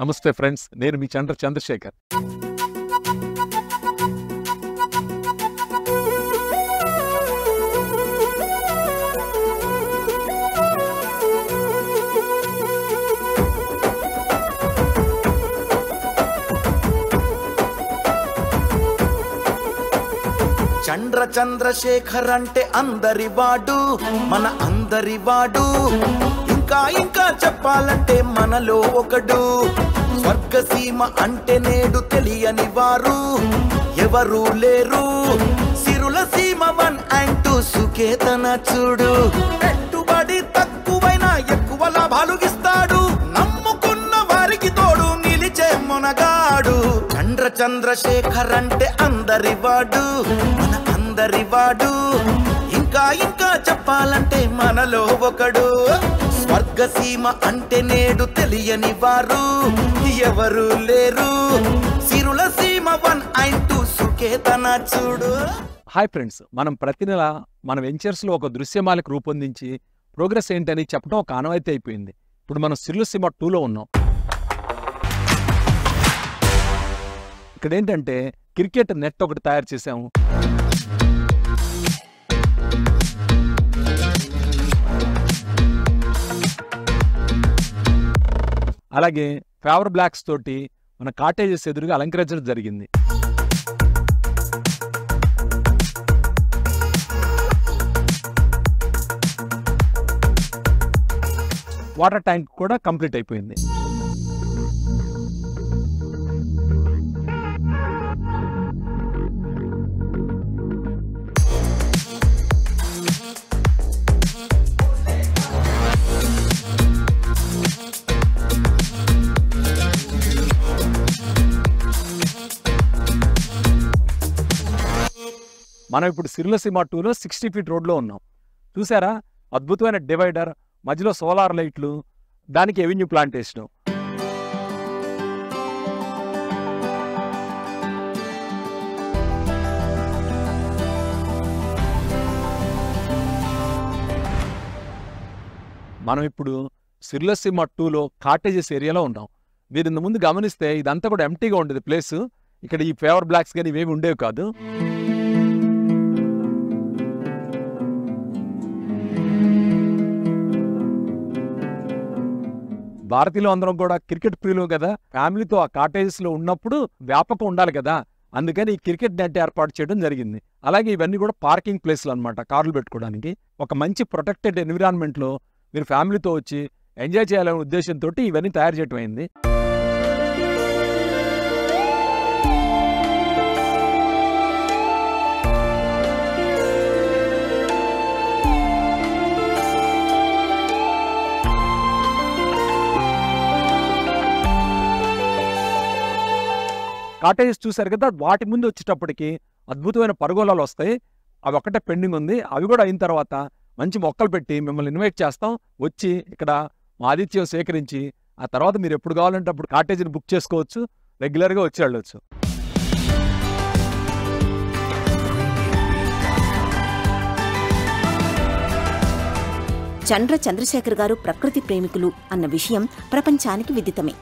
నమస్తే ఫ్రెండ్స్, నేను మీ చంద్రశేఖర్. చంద్రశేఖర్ అంటే అందరివాడు, మన అందరివాడు. ఇంకా చెప్పాలంటే మనలో ఒకడు. స్వర్గసీమ అంటే నేడు తెలియని వారు ఎవరు లేరు. సిరుల సీమ 1 and 2 సుకేతన చూడు. పెట్టుబడి తక్కువైనా ఎక్కువ లాభాలు ఇస్తాడు. నమ్ముకున్న వారికి తోడు నిలిచే మునగాడు. చంద్రశేఖర్ అంటే అందరివాడు, మన అందరివాడు. ఇంకా చెప్పాలంటే మనలో ఒకడు. స్వర్గసీమ అంటే నేడు తెలియని వారు ఎవరు లేరు. సిరుల సీమ 1 and 2 సుకేతన చూడు. హాయ్ ఫ్రెండ్స్, మనం ప్రతి నెల మన వెంచర్స్లో ఒక దృశ్యమాలిక రూపొందించి ప్రోగ్రెస్ ఏంటని చెప్పడం ఒక ఆనవాయితీ అయిపోయింది. ఇప్పుడు మనం సిరులసీమ 2లో ఉన్నాం. ఇక్కడ ఏంటంటే క్రికెట్ నెట్ ఒకటి తయారు చేసాము. అలాగే ఫేవర్ బ్లాక్స్ తోటి మన కాటేజెస్ ఎదురుగా అలంకరించడం జరిగింది. వాటర్ ట్యాంక్ కూడా కంప్లీట్ అయిపోయింది. మనం ఇప్పుడు సిరులసీమ 2లో 60 feet రోడ్లో ఉన్నాం. చూసారా, అద్భుతమైన డివైడర్, మధ్యలో సోలార్ లైట్లు, దానికి ఎవెన్యూ ప్లాంటేషన్. మనం ఇప్పుడు సిరులసీమ 2లో కాటేజెస్ ఏరియాలో ఉన్నాం. మీరు ఇంత ముందు గమనిస్తే ఇదంతా కూడా ఎంటీగా ఉండేది ప్లేస్. ఇక్కడ ఈ ఫేవర్ బ్లాక్స్ కానీ ఇవేమి ఉండేవి కాదు. భారతీయులు అందరం కూడా క్రికెట్ ప్రియులు కదా, ఫ్యామిలీతో ఆ కాటేజెస్లో ఉన్నప్పుడు వ్యాపకం ఉండాలి కదా, అందుకని ఈ క్రికెట్ నెట్ ఏర్పాటు చేయడం జరిగింది. అలాగే ఇవన్నీ కూడా పార్కింగ్ ప్లేస్లు అనమాట, కార్లు పెట్టుకోవడానికి. ఒక మంచి ప్రొటెక్టెడ్ ఎన్విరాన్మెంట్లో మీరు ఫ్యామిలీతో వచ్చి ఎంజాయ్ చేయాలనే ఉద్దేశంతో ఇవన్నీ తయారు చేయడం అయింది. కాటేజెస్ చూశారు కదా, వాటి ముందు వచ్చేటప్పటికి అద్భుతమైన పరుగోళాలు వస్తాయి. అవి ఒక్కటే పెండింగ్ ఉంది. అవి కూడా అయిన తర్వాత మంచి మొక్కలు పెట్టి మిమ్మల్ని ఇన్వైట్ చేస్తాం. వచ్చి ఇక్కడ మా ఆతిథ్యం సేకరించి ఆ తర్వాత మీరు ఎప్పుడు కావాలంటే అప్పుడు కాటేజీని బుక్ చేసుకోవచ్చు, రెగ్యులర్గా వచ్చి వెళ్ళవచ్చు. చంద్రశేఖర్ గారు ప్రకృతి ప్రేమికులు అన్న విషయం ప్రపంచానికి విదితమే.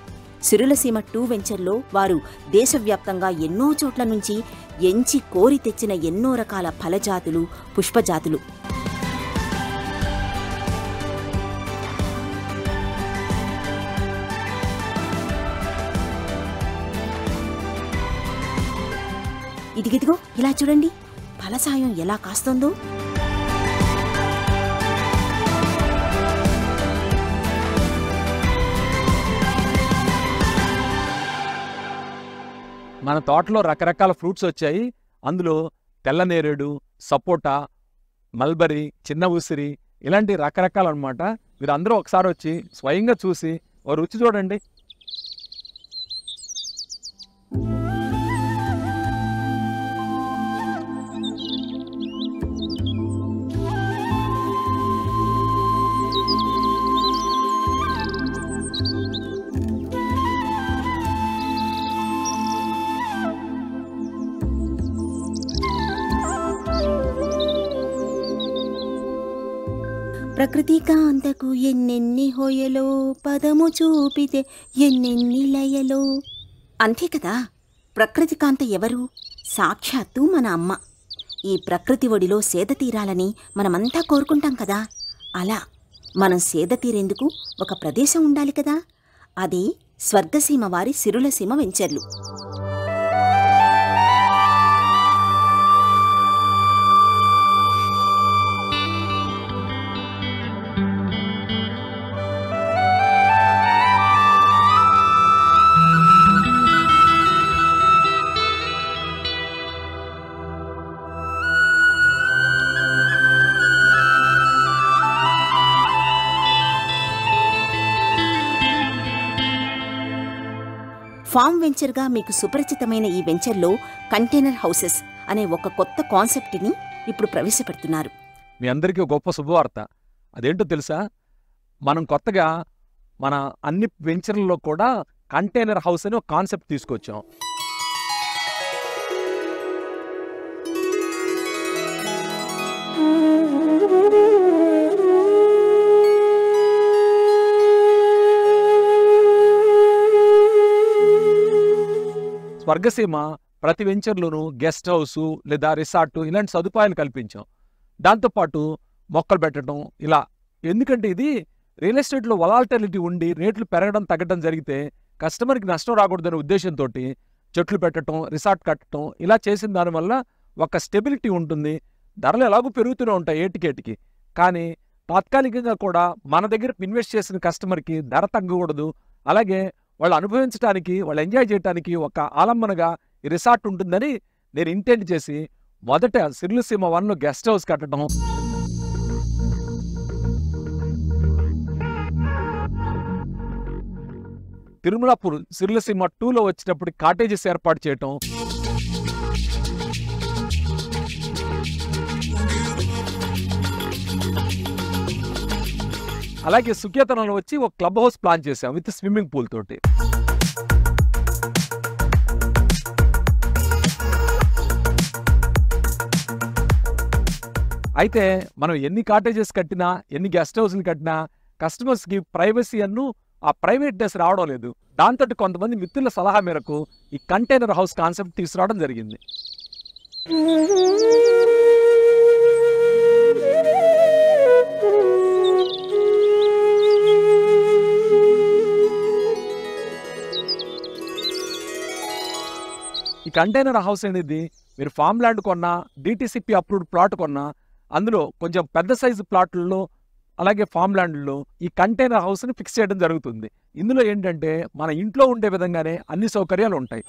సిరులసీమ 2 వెంచర్లో వారు దేశవ్యాప్తంగా ఎన్నో చోట్ల నుంచి ఎంచి కోరి తెచ్చిన ఎన్నో రకాల ఫలజాతులు, పుష్పజాతులు. ఇదిగిదిగో ఇలా చూడండి, ఫలసాయం ఎలా కాస్తుందో. మన తోటలో రకరకాల ఫ్రూట్స్ వచ్చాయి. అందులో తెల్లనేరేడు, సపోటా, మల్బరీ, చిన్న ఉసిరి, ఇలాంటి రకరకాలు అనమాట. మీరు అందరూ ఒకసారి వచ్చి స్వయంగా చూసి ఓ రుచి చూడండి. ప్రకృతి కాంతకు ఎన్నెన్ని హోయలో పదము చూపితే ఎన్నెన్ని లయలో. అంతే కదా, ప్రకృతి కాంత ఎవరు? సాక్షాత్తు మన అమ్మ. ఈ ప్రకృతి ఒడిలో సేద తీరాలని మనమంతా కోరుకుంటాం కదా. అలా మనం సేద తీరేందుకు ఒక ప్రదేశం ఉండాలి కదా. అది స్వర్గసీమ వారి సిరులసీమ వెంచర్లు. ఫామ్ వెంచర్గా మీకు సుపరిచితమైన ఈ వెంచర్లో కంటైనర్ హౌసెస్ అనే ఒక కొత్త కాన్సెప్ట్ని ఇప్పుడు ప్రవేశపెడుతున్నారు. మీ అందరికీ ఒక గొప్ప శుభవార్త. అదేంటో తెలుసా? మనం కొత్తగా మన అన్ని వెంచర్లలో కూడా కంటైనర్ హౌస్ అని ఒక కాన్సెప్ట్ తీసుకొచ్చాం. స్వర్గసీమ ప్రతి వెంచర్లోనూ గెస్ట్ హౌసు లేదా రిసార్టు ఇలాంటి సదుపాయాలు కల్పించాం. దాంతోపాటు మొక్కలు పెట్టడం ఇలా. ఎందుకంటే ఇది రియల్ ఎస్టేట్లో వలాటిలిటీ ఉండి రేట్లు పెరగడం తగ్గడం జరిగితే కస్టమర్కి నష్టం రాకూడదనే ఉద్దేశంతో చెట్లు పెట్టడం, రిసార్ట్ కట్టడం ఇలా చేసిన దానివల్ల ఒక స్టెబిలిటీ ఉంటుంది. ధరలు ఎలాగూ పెరుగుతూనే ఉంటాయి ఏటికేటికి. కానీ తాత్కాలికంగా కూడా మన దగ్గర ఇన్వెస్ట్ చేసిన కస్టమర్కి ధర తగ్గకూడదు. అలాగే వాళ్ళు అనుభవించడానికి, వాళ్ళు ఎంజాయ్ చేయడానికి ఒక ఆలంబనగా ఈ రిసార్ట్ ఉంటుందని నేను ఇంటెంట్ చేసి మొదట సిరులసీమ 1లో గెస్ట్ హౌస్ కట్టడం, తిరుమలాపూర్ సిరులసీమ 2లో వచ్చేటప్పుడు కాటేజెస్ ఏర్పాటు చేయటం, అలాగే సుఖ్యాతనంలో వచ్చి ఒక క్లబ్ హౌస్ ప్లాన్ చేశాం విత్ స్విమ్మింగ్ పూల్ తోటి. అయితే మనం ఎన్ని కాటేజెస్ కట్టినా, ఎన్ని గెస్ట్ హౌస్లు కట్టినా కస్టమర్స్కి ప్రైవసీ అన్ను ఆ ప్రైవేట్నెస్ రావడం లేదు. దాంతో కొంతమంది మిత్రుల సలహా మేరకు ఈ కంటైనర్ హౌస్ కాన్సెప్ట్ తీసుకురావడం జరిగింది. ఈ కంటైనర్ హౌస్ అనేది మీరు ఫామ్ ల్యాండ్ కొన్నా, డిటిసిపి అప్రూవ్డ్ ప్లాట్ కొన్నా, అందులో కొంచెం పెద్ద సైజు ప్లాట్లలో అలాగే ఫామ్ ల్యాండ్లో ఈ కంటైనర్ హౌస్ని ఫిక్స్ చేయడం జరుగుతుంది. ఇందులో ఏంటంటే మన ఇంట్లో ఉండే విధంగానే అన్ని సౌకర్యాలు ఉంటాయి.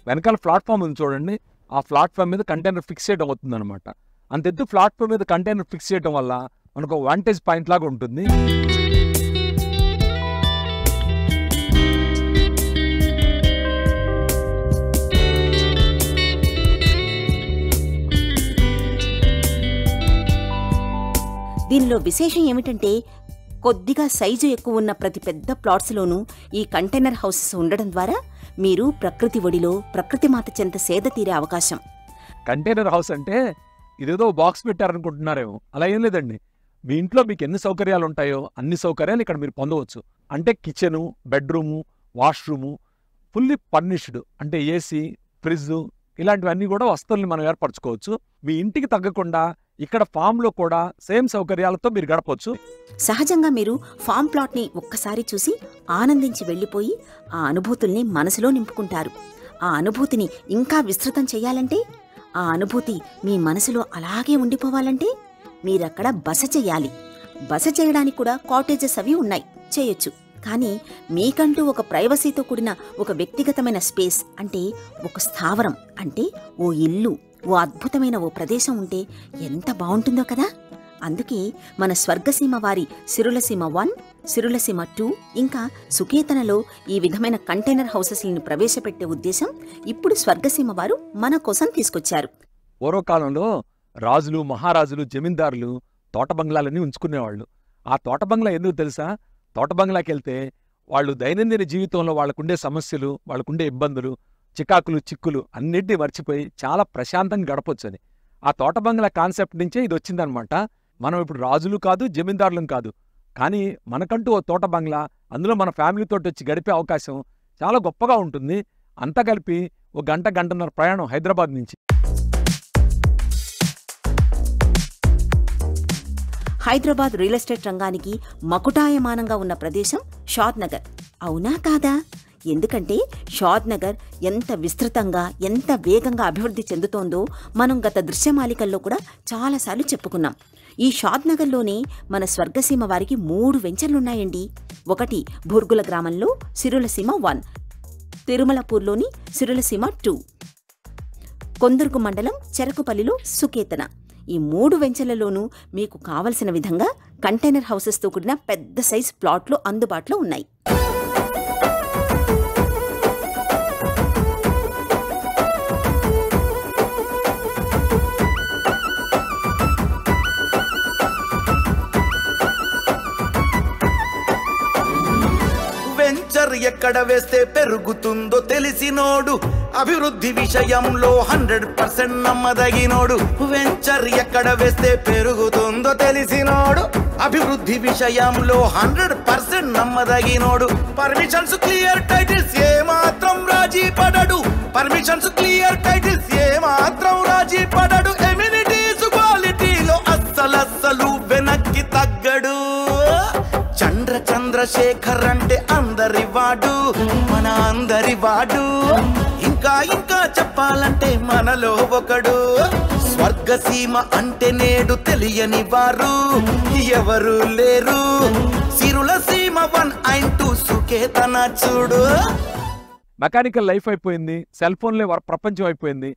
వెనకాల ప్లాట్ఫామ్ ఉంది చూడండి, ఆ ప్లాట్ఫామ్ మీద కంటైనర్ ఫిక్స్ చేయడం అవుతుంది అనమాట. అంతెత్తు ప్లాట్ఫామ్ మీద కంటైనర్ ఫిక్స్ చేయడం వల్ల మనకు వాంటేజ్ పాయింట్ లాగా ఉంటుంది. దీనిలో విశేషం ఏమిటంటే కొద్దిగా సైజు ఎక్కువ ఉన్న ప్రతి పెద్ద ప్లాట్స్లోనూ ఈ కంటైనర్ హౌసెస్ ఉండడం ద్వారా మీరు ప్రకృతి ఒడిలో ప్రకృతి మాత చెంత సేద తీరే అవకాశం. కంటైనర్ హౌస్ అంటే ఇదేదో బాక్స్ పెట్టారనుకుంటున్నారేమో, అలా ఏం లేదండి. మీ ఇంట్లో మీకు ఎన్ని సౌకర్యాలు ఉంటాయో అన్ని సౌకర్యాలు ఇక్కడ మీరు పొందవచ్చు. అంటే kitchen, bedroom, washroom fully furnished, అంటే ఏసీ, ఫ్రిడ్జ్ ఇలాంటివన్నీ కూడా వస్తువుల్ని మనం ఏర్పరచుకోవచ్చు. మీ ఇంటికి తగ్గకుండా ఇక్కడ ఫామ్లో కూడా సేమ్ సౌకర్యాలతో మీరు గడపవచ్చు. సహజంగా మీరు ఫామ్ ప్లాట్ని ఒక్కసారి చూసి ఆనందించి వెళ్ళిపోయి ఆ అనుభూతుల్ని మనసులో నింపుకుంటారు. ఆ అనుభూతిని ఇంకా విస్తృతం చేయాలంటే, ఆ అనుభూతి మీ మనసులో అలాగే ఉండిపోవాలంటే మీరక్కడ బస చేయాలి. బస చేయడానికి కూడా కాటేజెస్ అవి ఉన్నాయి, చేయొచ్చు. కానీ మీకంటూ ఒక ప్రైవసీతో కూడిన ఒక వ్యక్తిగతమైన స్పేస్, అంటే ఒక స్థావరం, అంటే ఓ ఇల్లు, ఓ అద్భుతమైన ఓ ప్రదేశం ఉంటే ఎంత బావుంటుందో కదా. అందుకే మన స్వర్గసీమ వారి సిరులసీమ 1, సిరులసీమ 2 ఇంకా సుకేతనలో ఈ విధమైన కంటైనర్ హౌసెస్లను ప్రవేశపెట్టే ఉద్దేశం ఇప్పుడు స్వర్గసీమ వారు మన కోసం తీసుకొచ్చారు. పూర్వకాలంలో రాజులు, మహారాజులు, జమీందారులు తోట బంగ్లాలన్నీ ఉంచుకునేవాళ్ళు. ఆ తోట బంగ్లా ఎందుకు తెలుసా? తోట బంగ్లాకి వెళ్తే వాళ్ళు దైనందిన జీవితంలో వాళ్ళకుండే సమస్యలు, వాళ్ళకుండే ఇబ్బందులు, చికాకులు, చిక్కులు అన్నిటినీ మర్చిపోయి చాలా ప్రశాంతంగా గడపొచ్చని. ఆ తోట బంగ్లా కాన్సెప్ట్ నుంచే ఇది వచ్చిందనమాట. మనం ఇప్పుడు రాజులు కాదు, జమీందారులం కాదు, కానీ మనకంటూ ఓ తోట బంగ్లా, అందులో మన ఫ్యామిలీతో వచ్చి గడిపే అవకాశం చాలా గొప్పగా ఉంటుంది. అంతా కలిపి ఓ గంటన్నర ప్రయాణం హైదరాబాద్ నుంచి. హైదరాబాద్ రియల్ ఎస్టేట్ రంగానికి మకుటాయమానంగా ఉన్న ప్రదేశం షాద్ నగర్. అవునా కాదా? ఎందుకంటే షాద్ నగర్ ఎంత విస్తృతంగా, ఎంత వేగంగా అభివృద్ధి చెందుతోందో మనం గత దృశ్యమాలికల్లో కూడా చాలాసార్లు చెప్పుకున్నాం. ఈ షాద్ నగర్లోనే మన స్వర్గసీమ వారికి 3 వెంచర్లున్నాయండి. ఒకటి బుర్గుల గ్రామంలో సిరులసీమ 1, తిరుమలపూర్లోని సిరులసీమ 2, కొందుర్గు మండలం చెరకుపల్లిలో సుకేతన. ఈ 3 వెంచర్లలోనూ మీకు కావలసిన విధంగా కంటైనర్ హౌసెస్తో కూడిన పెద్ద సైజ్ ప్లాట్లు అందుబాటులో ఉన్నాయి. వెంచర్ ఎక్కడ వేస్తే పెరుగుతుందో తెలిసినోడు, అభివృద్ధి విషయంలో 100% నమ్మదగినోడు. వెంచర్ ఎక్కడ వేస్తే పెరుగుతుందో తెలిసినోడు, అభివృద్ధి విషయంలో 100% నమ్మదగినోడు. పర్మిషన్స్ క్లియర్, టైటిల్స్ ఏ మాత్రం రాజీ పడడు. పర్మిషన్స్ క్లియర్, టైటిల్స్ ఏ మాత్రం రాజీ పడడు. ఎమ్యూనిటీస్ క్వాలిటీలో అస్సలు వెనక్కి తగ్గడు. చంద్రశేఖర్ అంటే అందరి వాడు, మన అందరి వాడు. ఇంకా చెప్పాలంటే మనలో ఒకడు. స్వర్గసీమ అంటే నేడు తెలియని వారు ఎవరు లేరు. సిరులసీమ 1 and 2 సుకేతన చూడు. మెకానికల్ లైఫ్ అయిపోయింది, సెల్ ఫోన్లే ప్రపంచం అయిపోయింది.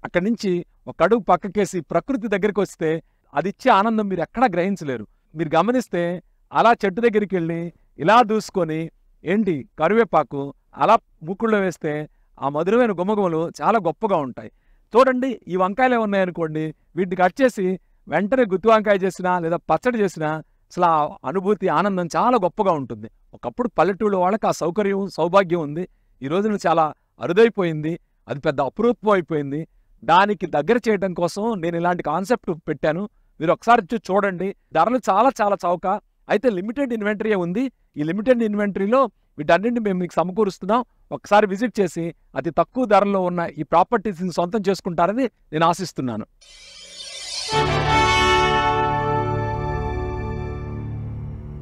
అక్కడి నుంచి ఒక అడుగు పక్కకేసి ప్రకృతి దగ్గరికి వస్తే అదిచ్చే ఆనందం మీరు ఎక్కడా గ్రహించలేరు. మీరు గమనిస్తే అలా చెట్టు దగ్గరికి వెళ్ళి ఇలా దూసుకొని ఏంటి కరివేపాకు అలా ముక్కుల్లో వేస్తే ఆ మధురమైన గుమ్మగుమలు చాలా గొప్పగా ఉంటాయి. చూడండి, ఈ వంకాయలు ఉన్నాయనుకోండి, వీటిని కట్ చేసి వెంటనే గుత్తి వంకాయ చేసినా లేదా పచ్చడి చేసినా అసలు ఆ అనుభూతి, ఆనందం చాలా గొప్పగా ఉంటుంది. ఒకప్పుడు పల్లెటూళ్ళ వాళ్ళకి ఆ సౌకర్యం, సౌభాగ్యం ఉంది. ఈ రోజున చాలా అరుదైపోయింది, అది పెద్ద అపురూపం అయిపోయింది. దానికి దగ్గర చేయడం కోసం నేను ఇలాంటి కాన్సెప్ట్ పెట్టాను. మీరు ఒకసారి చూడండి. ధరలు చాలా చౌక. అయితే లిమిటెడ్ ఇన్వెంటరీ ఉంది. ఈ లిమిటెడ్ ఇన్వెంటరీలో వీటన్నింటిని మేము మీకు సమకూరుస్తున్నాం. ఒకసారి విజిట్ చేసి అతి తక్కువ ధరలో ఉన్న ఈ ప్రాపర్టీస్ని సొంతం చేసుకుంటారని నేను ఆశిస్తున్నాను.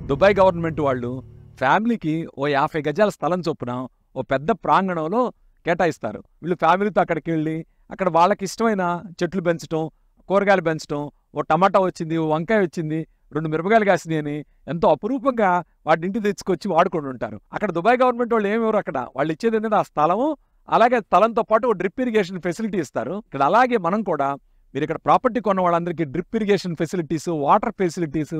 దుబాయ్ గవర్నమెంట్ వాళ్ళు ఫ్యామిలీకి ఓ 50 గజాల స్థలం చొప్పున ఓ పెద్ద ప్రాంగణంలో కేటాయిస్తారు. వీళ్ళు ఫ్యామిలీతో అక్కడికి వెళ్ళి అక్కడ వాళ్ళకి ఇష్టమైన చెట్లు పెంచడం, కూరగాయలు పెంచడం, ఓ టమాటా వచ్చింది, ఓ వంకాయ వచ్చింది, 2 మిరపకాయలు కాసినాయి అని ఎంతో అపురూపంగా వాటిని ఇంటికి తెచ్చుకొచ్చి వాడుకొని ఉంటారు. అక్కడ దుబాయ్ గవర్నమెంట్ వాళ్ళు ఏమెవరు, అక్కడ వాళ్ళు ఇచ్చేది ఏంటంటే ఆ స్థలము, అలాగే స్థలంతో పాటు ఓ డ్రిప్ ఇరిగేషన్ ఫెసిలిటీ ఇస్తారు. ఇక్కడ అలాగే మనం కూడా మీరు ఇక్కడ ప్రాపర్టీ కొన్న వాళ్ళందరికీ drip irrigation facilities, water facilities,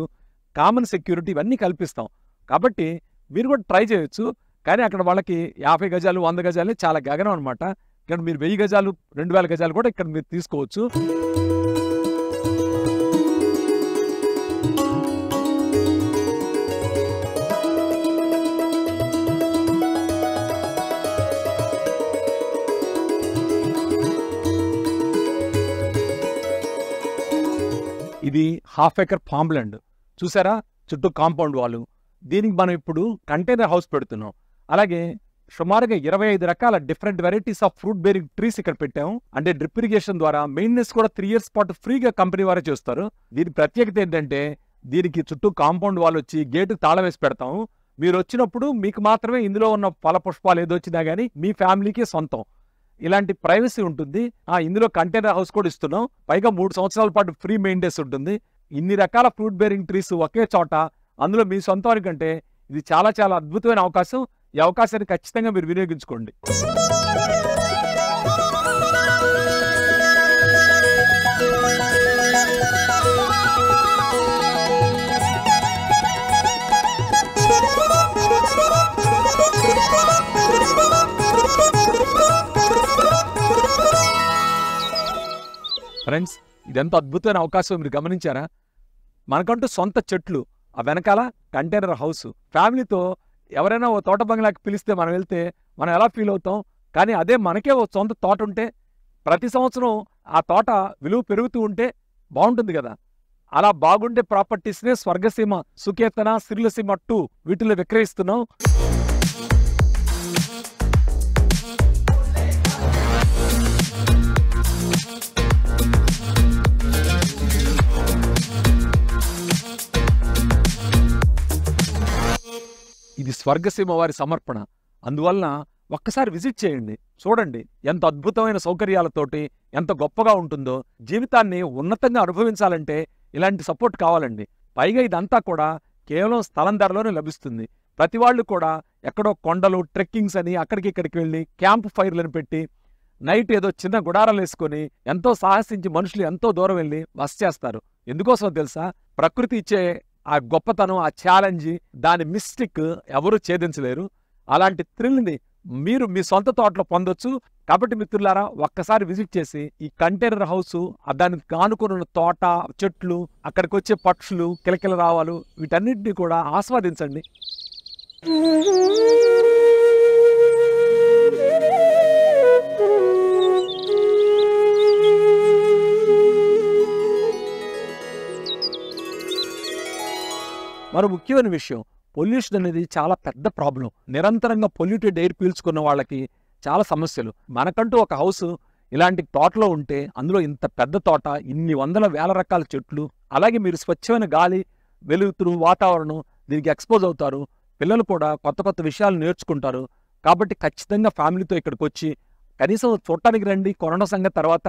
common security ఇవన్నీ కల్పిస్తాం. కాబట్టి మీరు కూడా ట్రై చేయొచ్చు. కానీ అక్కడ వాళ్ళకి 50 గజాలు 100 గజాలు చాలా గగనం అనమాట. ఇక్కడ మీరు 1000 గజాలు 2000 గజాలు కూడా ఇక్కడ మీరు తీసుకోవచ్చు. ఇది 1/2 ఎకర్ ఫామ్ ల్యాండ్ చూసారా, చుట్టూ కాంపౌండ్ వాళ్ళు. దీనికి మనం ఇప్పుడు కంటైనర్ హౌస్ పెడుతున్నాం. అలాగే సుమారుగా 25 రకాల different varieties of fruit bearing trees ఇక్కడ పెట్టాము. అంటే డ్రిప్ ఇరిగేషన్ ద్వారా మెయింటెనెన్స్ కూడా 3 years పాటు ఫ్రీగా కంపెనీ వారే చేస్తారు. దీని ప్రత్యేకత ఏంటంటే దీనికి చుట్టూ కాంపౌండ్ వాళ్ళు వచ్చి గేటు తాళం వేసి పెడతాము. మీరు వచ్చినప్పుడు మీకు మాత్రమే ఇందులో ఉన్న ఫల పుష్పాలు ఏదొచ్చినా కానీ మీ ఫ్యామిలీకి సొంతం. ఇలాంటి ప్రైవసీ ఉంటుంది. ఇందులో కంటైనర్ హౌస్ కూడా ఇస్తున్నాం. పైగా 3 సంవత్సరాల పాటు ఫ్రీ మెయింటెనెన్స్ ఉంటుంది. ఇన్ని రకాల ఫ్రూట్ బేరింగ్ ట్రీస్ ఒకే చోట, అందులో మీ సొంతం కంటే ఇది చాలా అద్భుతమైన అవకాశం. ఈ అవకాశాన్ని ఖచ్చితంగా మీరు వినియోగించుకోండి. ఫ్రెండ్స్, ఇదెంత అద్భుతమైన అవకాశం మీరు గమనించారా? మనకంటూ సొంత చెట్లు, ఆ వెనకాల కంటైనర్ హౌస్. ఫ్యామిలీతో ఎవరైనా ఓ తోట బంగ్లాకి పిలిస్తే మనం వెళ్తే మనం ఎలా ఫీల్ అవుతాం? కానీ అదే మనకే ఓ సొంత తోట ఉంటే, ప్రతి సంవత్సరం ఆ తోట విలువ పెరుగుతూ ఉంటే బాగుంటుంది కదా. అలా బాగుండే ప్రాపర్టీస్నే స్వర్గసీమ, సుకేతన, సిరులసీమ 2 వీటిలో విక్రయిస్తున్నాం. ఇది స్వర్గసీమ వారి సమర్పణ. అందువలన ఒక్కసారి విజిట్ చేయండి, చూడండి ఎంత అద్భుతమైన సౌకర్యాలతోటి ఎంత గొప్పగా ఉంటుందో. జీవితాన్ని ఉన్నతంగా అనుభవించాలంటే ఇలాంటి సపోర్ట్ కావాలండి. పైగా ఇదంతా కూడా కేవలం స్థలం ధరలోనే లభిస్తుంది. ప్రతి వాళ్ళు కూడా ఎక్కడో కొండలు, ట్రెక్కింగ్స్ అని అక్కడికి ఇక్కడికి వెళ్ళి క్యాంప్ ఫైర్లను పెట్టి నైట్ ఏదో చిన్న గుడారాలు వేసుకొని ఎంతో సాహసించి మనుషులు ఎంతో దూరం వెళ్ళి బస చేస్తారు. ఎందుకోసం తెలుసా? ప్రకృతి ఇచ్చే ఆ గొప్పతనం, ఆ ఛాలెంజ్, దాని మిస్టిక్ ఎవరూ ఛేదించలేరు. అలాంటి థ్రిల్ని మీరు మీ సొంత తోటలో పొందొచ్చు. కాబట్టి మిత్రులారా, ఒక్కసారి విజిట్ చేసి ఈ కంటైనర్ హౌస్, దానికి ఆనుకున్న తోట, చెట్లు, అక్కడికి వచ్చే పక్షులు, కిలకిల రావాలు, వీటన్నిటిని కూడా ఆస్వాదించండి. మరో ముఖ్యమైన విషయం, పొల్యూషన్ అనేది చాలా పెద్ద ప్రాబ్లం. నిరంతరంగా పొల్యూటెడ్ ఎయిర్ పీల్చుకున్న వాళ్ళకి చాలా సమస్యలు. మనకంటూ ఒక హౌస్ ఇలాంటి తోటలో ఉంటే, అందులో ఇంత పెద్ద తోట, ఇన్ని వందల వేల రకాల చెట్లు, అలాగే మీరు స్వచ్ఛమైన గాలి, వెలుతురు, వాతావరణం దీనికి ఎక్స్పోజ్ అవుతారు. పిల్లలు కూడా కొత్త కొత్త విషయాలు నేర్చుకుంటారు. కాబట్టి ఖచ్చితంగా ఫ్యామిలీతో ఇక్కడికి వచ్చి కనీసం చూడటానికి రండి. కరోనా సంగతి తర్వాత.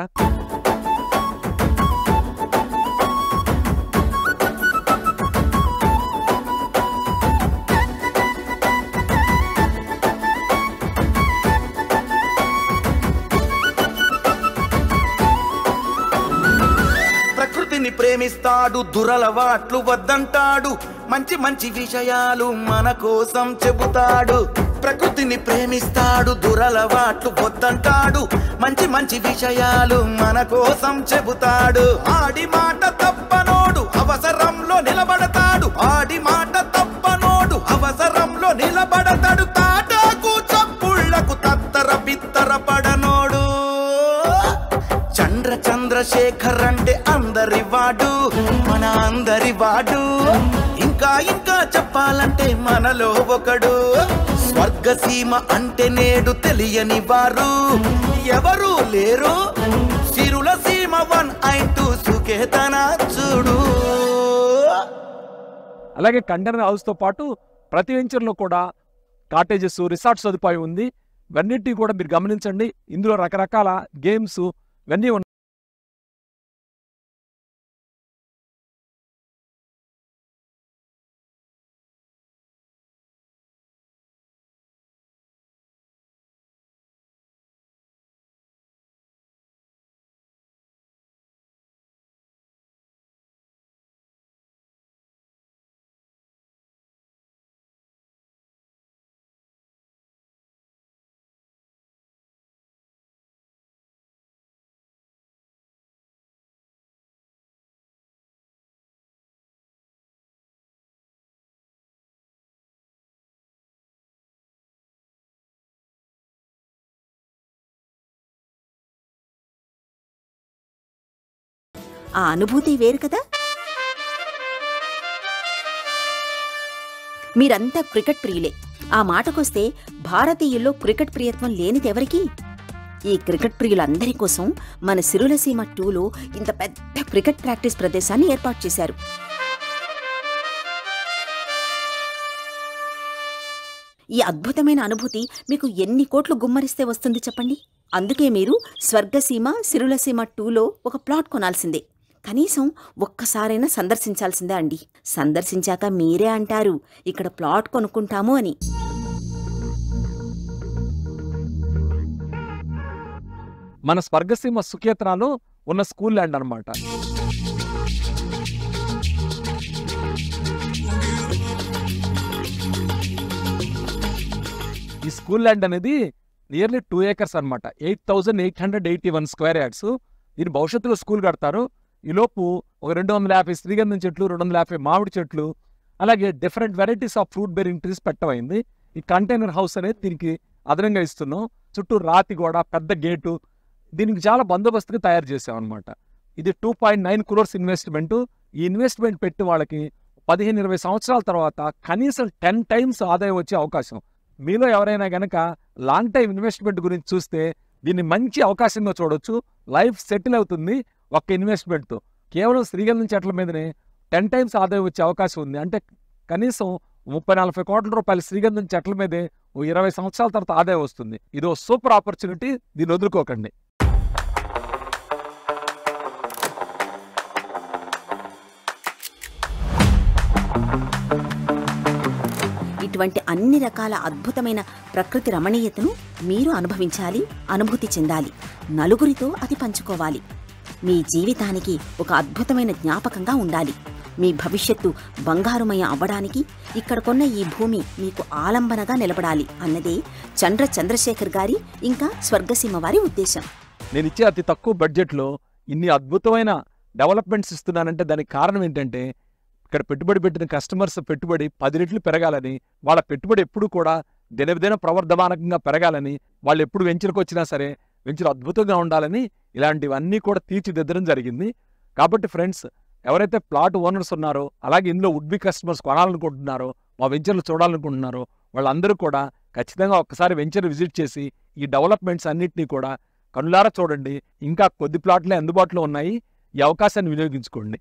ప్రకృతిని ప్రేమిస్తాడు, దురలవాట్లు వద్దంటాడు, మంచి మంచి విషయాలు మన కోసం చెబుతాడు. ప్రకృతిని ప్రేమిస్తాడు, దురలవాట్లు వద్దంటాడు, మంచి మంచి విషయాలు మన కోసం చెబుతాడు. ఆడి మాట తప్పనోడు అవసరంలో నిలబడతాడు, ఆడి మాట తప్పనోడు అవసరంలో నిలబడతాడు. తాటాకు చప్పుళ్లకు తత్తర బిత్తర పడనోడు. చంద్రశేఖర్ అంటే అందరి వాడు, మన అందరి వాడు. ఇంకా ఇంకా చెప్పాలంటే మనలో ఒకడు. స్వర్గసీమ అంటే నేడు తెలియని వారు ఎవరు లేరు. సిరులసీమ 1 సుకేతన చూడు. అలాగే కంటైనర్ హౌస్తో పాటు ప్రతి వెంచర్లో కూడా కాటేజెస్, రిసార్ట్ సదుపాయం ఉంది. ఇవన్నిటినీ కూడా మీరు గమనించండి. ఇందులో రకరకాల గేమ్స్ ఇవన్నీ ఉన్నాయి. ఆ అనుభూతి వేరు కదా. మీరంతా క్రికెట్ ప్రియులే. ఆ మాటకొస్తే భారతీయుల్లో క్రికెట్ ప్రియత్వం లేనిదెవరికి? ఈ క్రికెట్ ప్రియులందరి కోసం మన సిరులసీమ 2లో ఇంత పెద్ద క్రికెట్ ప్రాక్టీస్ ప్రదేశాన్ని ఏర్పాటు చేశారు. ఈ అద్భుతమైన అనుభూతి మీకు ఎన్ని కోట్లు గుమ్మరిస్తే వస్తుంది చెప్పండి. అందుకే మీరు స్వర్గసీమ, సిరులసీమ 2లో ఒక ప్లాట్ కొనాల్సిందే. కనీసం ఒక్కసారైనా సందర్శించాల్సిందే అండి. సందర్శించాక మీరే అంటారు ఇక్కడ ప్లాట్ కొనుక్కుంటాము అని. మన స్వర్గసీమ సుకేతనాలో ఉన్న స్కూల్ ల్యాండ్ అన్నమాట. ఈ స్కూల్ ల్యాండ్ అనేది నియర్లీ 2 acres అనమాట. 8,881 square yards. దీని భవిష్యత్తులో స్కూల్ కడతారు. ఈలోపు ఒక 250 శ్రీగంధం చెట్లు, 250 మామిడి చెట్లు, అలాగే different varieties of fruit bearing trees పెట్టమైంది. ఈ కంటైనర్ హౌస్ అనేది దీనికి అదనంగా ఇస్తున్నాం. చుట్టూ రాతి గోడ, పెద్ద గేటు, దీనికి చాలా బందోబస్తుగా తయారు చేసాం అనమాట. ఇది 2.9 crores ఇన్వెస్ట్మెంట్. ఈ ఇన్వెస్ట్మెంట్ పెట్టి వాళ్ళకి 15-20 సంవత్సరాల తర్వాత కనీసం 10 times ఆదాయం వచ్చే అవకాశం. మీలో ఎవరైనా గనక లాంగ్ టైం ఇన్వెస్ట్మెంట్ గురించి చూస్తే దీన్ని మంచి అవకాశంగా చూడొచ్చు. లైఫ్ సెటిల్ అవుతుంది ఒక్క ఇన్వెస్ట్మెంట్తో. కేవలం శ్రీగంధం చెట్ల మీదనే 10 times ఆదాయం వచ్చే అవకాశం ఉంది. అంటే కనీసం 30-40 కోట్ల రూపాయల శ్రీగంధం చెట్ల మీదే 20 సంవత్సరాల తర్వాత ఆదాయం వస్తుంది. ఇదో సూపర్ ఆపర్చునిటీ, దీన్ని వదులుకోకండి. ఇటువంటి అన్ని రకాల అద్భుతమైన ప్రకృతి రమణీయతను మీరు అనుభవించాలి, అనుభూతి చెందాలి, నలుగురితో అది పంచుకోవాలి. మీ జీవితానికి ఒక అద్భుతమైన జ్ఞాపకంగా ఉండాలి. మీ భవిష్యత్తు బంగారుమయం అవ్వడానికి ఇక్కడ కొన్న ఈ భూమి మీకు ఆలంబనగా నిలబడాలి అన్నదే చంద్రశేఖర్ గారి ఇంకా స్వర్గసీమ వారి ఉద్దేశం. నేనిచ్చే అతి తక్కువ బడ్జెట్లో ఇన్ని అద్భుతమైన డెవలప్మెంట్స్ ఇస్తున్నానంటే దానికి కారణం ఏంటంటే, ఇక్కడ పెట్టుబడి పెట్టిన కస్టమర్స్ పెట్టుబడి 10 రెట్లు పెరగాలని, వాళ్ళ పెట్టుబడి ఎప్పుడు కూడా దినదిన ప్రవర్ధమానకంగా పెరగాలని, వాళ్ళు ఎప్పుడు వెంచర్కి వచ్చినా సరే వెంచర్ అద్భుతంగా ఉండాలని ఇలాంటివన్నీ కూడా తీర్చిదిద్దడం జరిగింది. కాబట్టి ఫ్రెండ్స్, ఎవరైతే ప్లాట్ ఓనర్స్ ఉన్నారో, అలాగే ఇందులో వుడ్ బి కస్టమర్స్ కొనాలనుకుంటున్నారో, మా వెంచర్లు చూడాలనుకుంటున్నారో, వాళ్ళందరూ కూడా ఖచ్చితంగా ఒక్కసారి వెంచర్ విజిట్ చేసి ఈ డెవలప్మెంట్స్ అన్నింటినీ కూడా కనులారా చూడండి. ఇంకా కొద్ది ప్లాట్లే అందుబాటులో ఉన్నాయి. ఈ అవకాశాన్ని వినియోగించుకోండి.